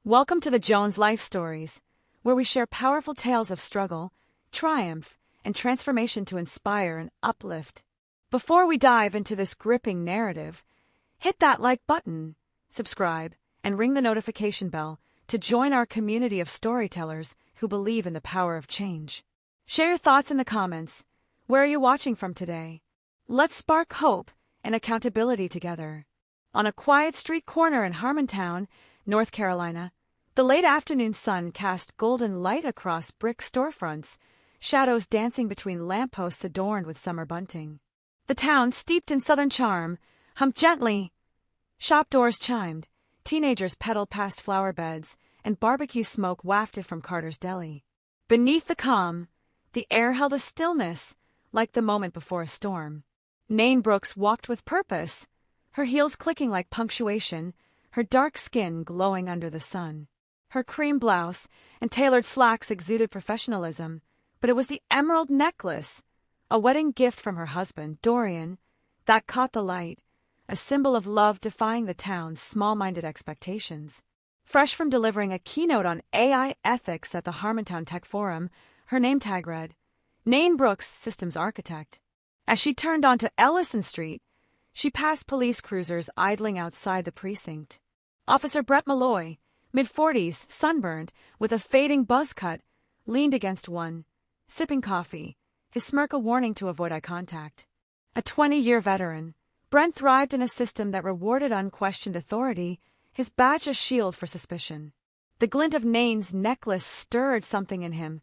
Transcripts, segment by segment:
Welcome to the Jones Life Stories, where we share powerful tales of struggle, triumph, and transformation to inspire and uplift. Before we dive into this gripping narrative, hit that like button, subscribe, and ring the notification bell to join our community of storytellers who believe in the power of change. Share your thoughts in the comments. Where are you watching from today? Let's spark hope and accountability together. On a quiet street corner in Harmontown, North Carolina, the late afternoon sun cast golden light across brick storefronts, shadows dancing between lampposts adorned with summer bunting. The town, steeped in southern charm, hummed gently. Shop doors chimed, teenagers pedaled past flower beds, and barbecue smoke wafted from Carter's Deli. Beneath the calm, the air held a stillness, like the moment before a storm. Nain Brooks walked with purpose, her heels clicking like punctuation, her dark skin glowing under the sun. Her cream blouse and tailored slacks exuded professionalism, but it was the emerald necklace, a wedding gift from her husband, Dorian, that caught the light, a symbol of love defying the town's small-minded expectations. Fresh from delivering a keynote on AI ethics at the Harmontown Tech Forum, her name tag read, Nain Brooks, Systems Architect. As she turned onto Ellison Street, she passed police cruisers idling outside the precinct. Officer Brett Malloy, mid-40s, sunburned, with a fading buzz cut, leaned against one, sipping coffee, his smirk a warning to avoid eye contact. A 20-year veteran, Brent thrived in a system that rewarded unquestioned authority, his badge a shield for suspicion. The glint of Nain's necklace stirred something in him,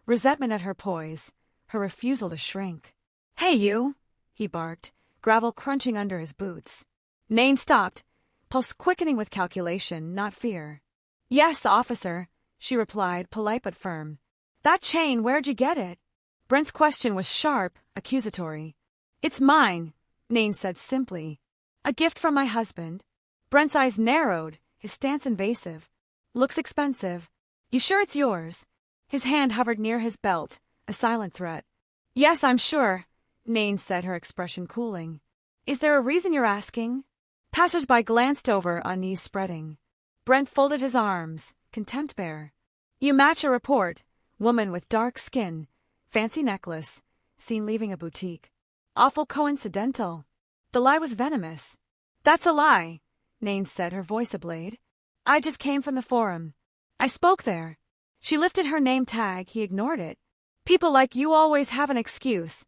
resentment at her poise, her refusal to shrink. "Hey, you!" he barked, gravel crunching under his boots. Nain stopped, pulse quickening with calculation, not fear. "Yes, officer," she replied, polite but firm. "That chain, where'd you get it?" Brent's question was sharp, accusatory. "It's mine," Nain said simply. "A gift from my husband." Brent's eyes narrowed, his stance invasive. "Looks expensive. You sure it's yours?" His hand hovered near his belt, a silent threat. "Yes, I'm sure," Nain said, her expression cooling. "Is there a reason you're asking?" Passers-by glanced over, unease spreading. Brent folded his arms, contempt bare. "You match a report. Woman with dark skin, fancy necklace, seen leaving a boutique. Awful coincidental." The lie was venomous. "That's a lie," Nain said, her voice ablade. "I just came from the forum. I spoke there." She lifted her name tag, he ignored it. "People like you always have an excuse,"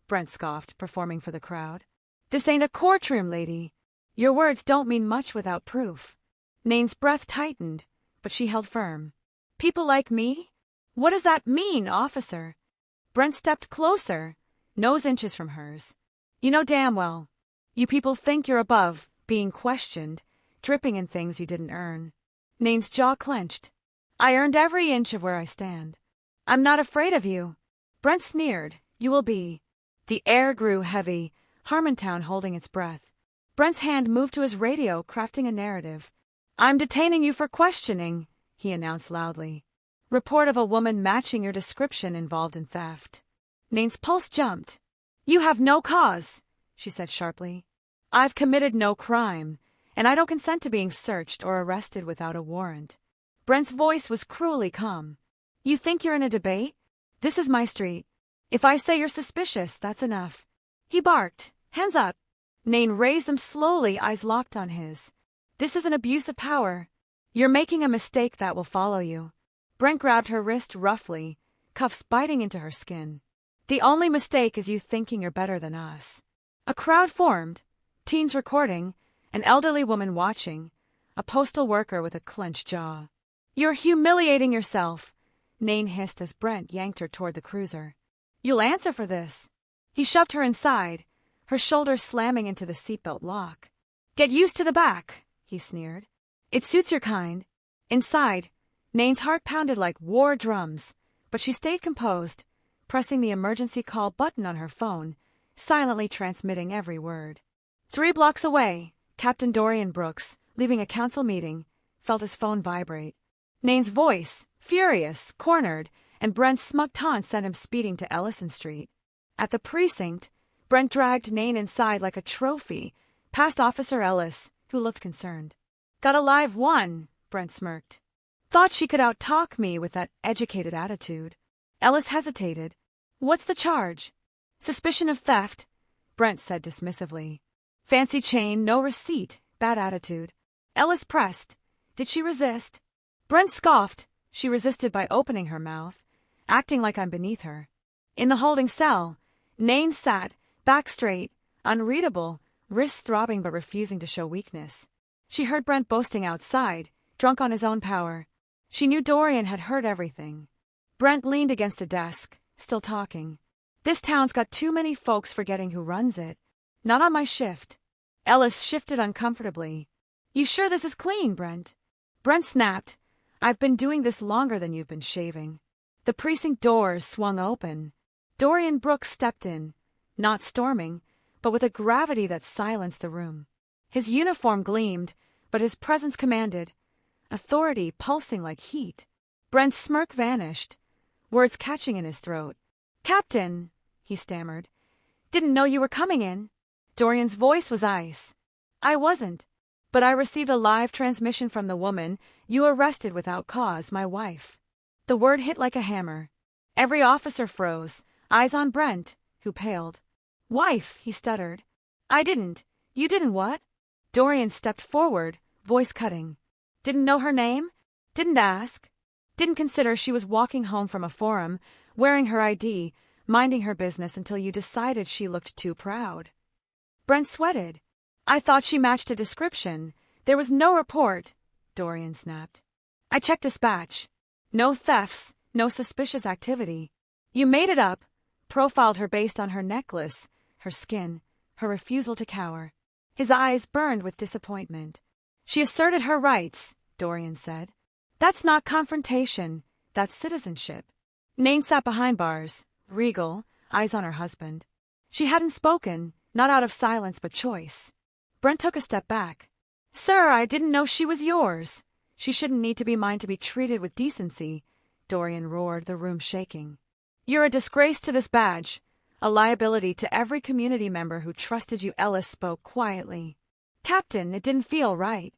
Brent scoffed, performing for the crowd. "This ain't a courtroom, lady. Your words don't mean much without proof." Nain's breath tightened, but she held firm. "People like me? What does that mean, officer?" Brent stepped closer, nose inches from hers. "You know damn well. You people think you're above, being questioned, dripping in things you didn't earn." Nain's jaw clenched. "I earned every inch of where I stand. I'm not afraid of you." Brent sneered. "You will be." The air grew heavy, Harmontown holding its breath. Brent's hand moved to his radio, crafting a narrative. "I'm detaining you for questioning," he announced loudly. "Report of a woman matching your description involved in theft." Nain's pulse jumped. "You have no cause," she said sharply. "I've committed no crime, and I don't consent to being searched or arrested without a warrant." Brent's voice was cruelly calm. "You think you're in a debate? This is my street. If I say you're suspicious, that's enough." He barked, "Hands up." Nain raised them slowly, eyes locked on his. "This is an abuse of power. You're making a mistake that will follow you." Brent grabbed her wrist roughly, cuffs biting into her skin. "The only mistake is you thinking you're better than us." A crowd formed, teens recording, an elderly woman watching, a postal worker with a clenched jaw. "You're humiliating yourself," Nain hissed as Brent yanked her toward the cruiser. "You'll answer for this." He shoved her inside, her shoulders slamming into the seatbelt lock. "Get used to the back," he sneered. "It suits your kind." Inside, Nain's heart pounded like war drums, but she stayed composed, pressing the emergency call button on her phone, silently transmitting every word. 3 blocks away, Captain Dorian Brooks, leaving a council meeting, felt his phone vibrate. Nain's voice, furious, cornered, and Brent's smug taunt sent him speeding to Ellison Street. At the precinct, Brent dragged Nain inside like a trophy, past Officer Ellis, who looked concerned. "Got a live one," Brent smirked. Thought she could out-talk me with that educated attitude. Ellis hesitated. What's the charge? Suspicion of theft, Brent said dismissively. Fancy chain, no receipt, bad attitude. Ellis pressed. Did she resist? Brent scoffed. She resisted by opening her mouth, acting like I'm beneath her. In the holding cell, Nain sat, back straight, unreadable, wrists throbbing but refusing to show weakness. She heard Brent boasting outside, drunk on his own power. She knew Dorian had heard everything. Brent leaned against a desk, still talking. This town's got too many folks forgetting who runs it. Not on my shift. Ellis shifted uncomfortably. You sure this is clean, Brent? Brent snapped. I've been doing this longer than you've been shaving. The precinct doors swung open. Dorian Brooks stepped in, not storming, but with a gravity that silenced the room. His uniform gleamed, but his presence commanded, authority pulsing like heat. Brent's smirk vanished, words catching in his throat. Captain, he stammered. Didn't know you were coming in. Dorian's voice was ice. I wasn't, but I received a live transmission from the woman you arrested without cause, my wife. The word hit like a hammer. Every officer froze, eyes on Brent, who paled. Wife, he stuttered. I didn't. You didn't what? Dorian stepped forward, voice cutting. Didn't know her name? Didn't ask? Didn't consider she was walking home from a forum, wearing her ID, minding her business until you decided she looked too proud. Brent sweated. I thought she matched a description. There was no report, Dorian snapped. I checked dispatch. No thefts, no suspicious activity. You made it up, profiled her based on her necklace, her skin, her refusal to cower. His eyes burned with disappointment. She asserted her rights, Dorian said. That's not confrontation, that's citizenship. Nain sat behind bars, regal, eyes on her husband. She hadn't spoken, not out of silence but choice. Brent took a step back. Sir, I didn't know she was yours. She shouldn't need to be mine to be treated with decency, Dorian roared, the room shaking. You're a disgrace to this badge, a liability to every community member who trusted you. Ellis spoke quietly. Captain, it didn't feel right.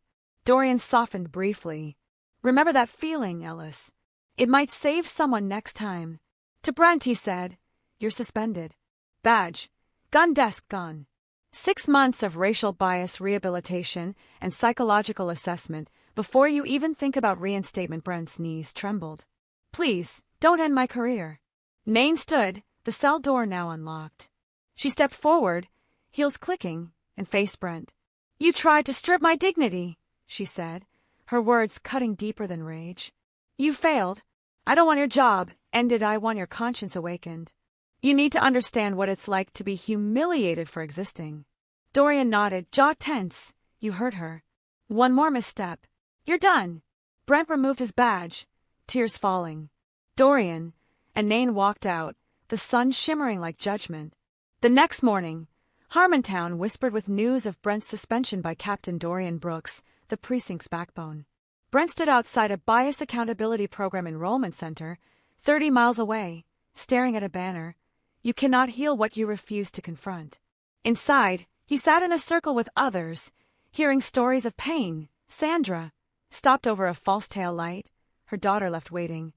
Dorian softened briefly. Remember that feeling, Ellis. It might save someone next time. To Brent, he said, you're suspended. Badge. Gun desk gone. 6 months of racial bias rehabilitation and psychological assessment before you even think about reinstatement. Brent's knees trembled. Please, don't end my career. Nain stood, the cell door now unlocked. She stepped forward, heels clicking, and faced Brent. You tried to strip my dignity, she said, her words cutting deeper than rage. You failed. I don't want your job ended. I want your conscience awakened. You need to understand what it's like to be humiliated for existing. Dorian nodded, jaw tense. You heard her. One more misstep. You're done. Brent removed his badge, tears falling. Dorian and Nain walked out, the sun shimmering like judgment. The next morning, Harmontown whispered with news of Brent's suspension by Captain Dorian Brooks, the precinct's backbone. Brent stood outside a Bias Accountability Program enrollment center, 30 miles away, staring at a banner. You cannot heal what you refuse to confront. Inside, he sat in a circle with others, hearing stories of pain. Sandra stopped over a false tail light, her daughter left waiting.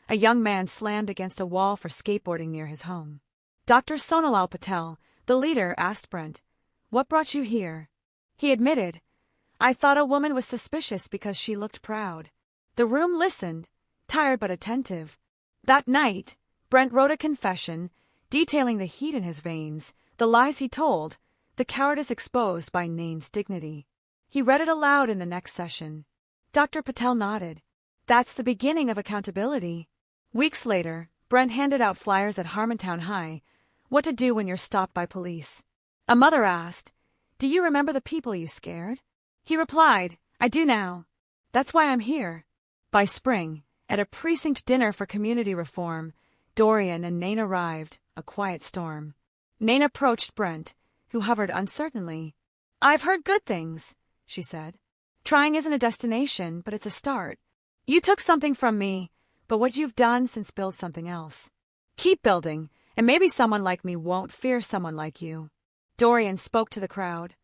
A young man slammed against a wall for skateboarding near his home. Dr. Sonalal Patel, the leader, asked Brent, "What brought you here?" He admitted, "I thought a woman was suspicious because she looked proud." The room listened, tired but attentive. That night, Brent wrote a confession, detailing the heat in his veins, the lies he told, the cowardice exposed by Nain's dignity. He read it aloud in the next session. Dr. Patel nodded. That's the beginning of accountability. Weeks later, Brent handed out flyers at Harmontown High, what to do when you're stopped by police. A mother asked, "Do you remember the people you scared?" He replied, "I do now. That's why I'm here." By spring, at a precinct dinner for community reform, Dorian and Nain arrived, a quiet storm. Nain approached Brent, who hovered uncertainly. "I've heard good things," she said. "Trying isn't a destination, but it's a start. You took something from me, but what you've done since builds something else. Keep building, and maybe someone like me won't fear someone like you." Dorian spoke to the crowd.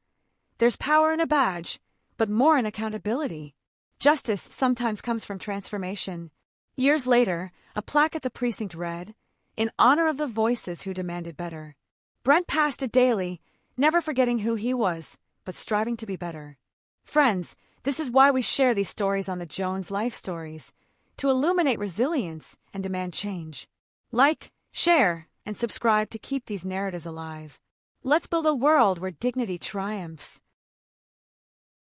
"There's power in a badge, but more in accountability. Justice sometimes comes from transformation. Years later, a plaque at the precinct read, "In honor of the voices who demanded better." Brent passed it daily, never forgetting who he was, but striving to be better. Friends, this is why we share these stories on the Jones Life Stories, to illuminate resilience and demand change. Like, share, and subscribe to keep these narratives alive. Let's build a world where dignity triumphs.